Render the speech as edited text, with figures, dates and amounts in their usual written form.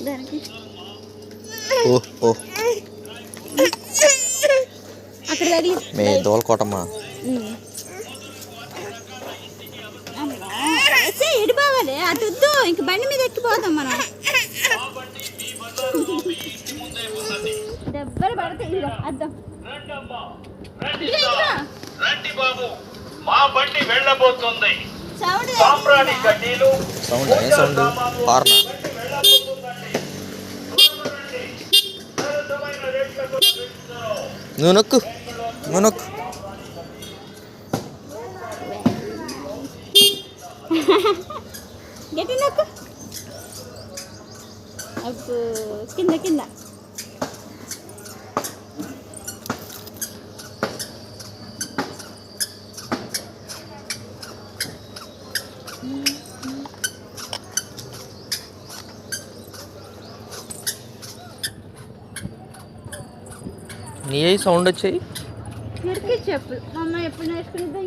దానికి అక్కడ మే దోలకోటమ్మా ఎడు బాగాలే అటు వద్దు ఇంక బండి మీద ఎక్కిపోతాం మనం దెబ్బలు పడతాయి ఇదిగో అద్దం మా బండి వెళ్ళబోతుంది సౌండ్ సాంబ్రాణి కడ్డీలు సౌండ్ ఏ సౌండ్ హార్నా నువ్వు నొక్కు గట్టి నొక్కు అప్పుడు కింద నీ సౌండ్ వచ్చాయి చెప్పులు మా అమ్మ ఎప్పుడు నేర్చుకునేది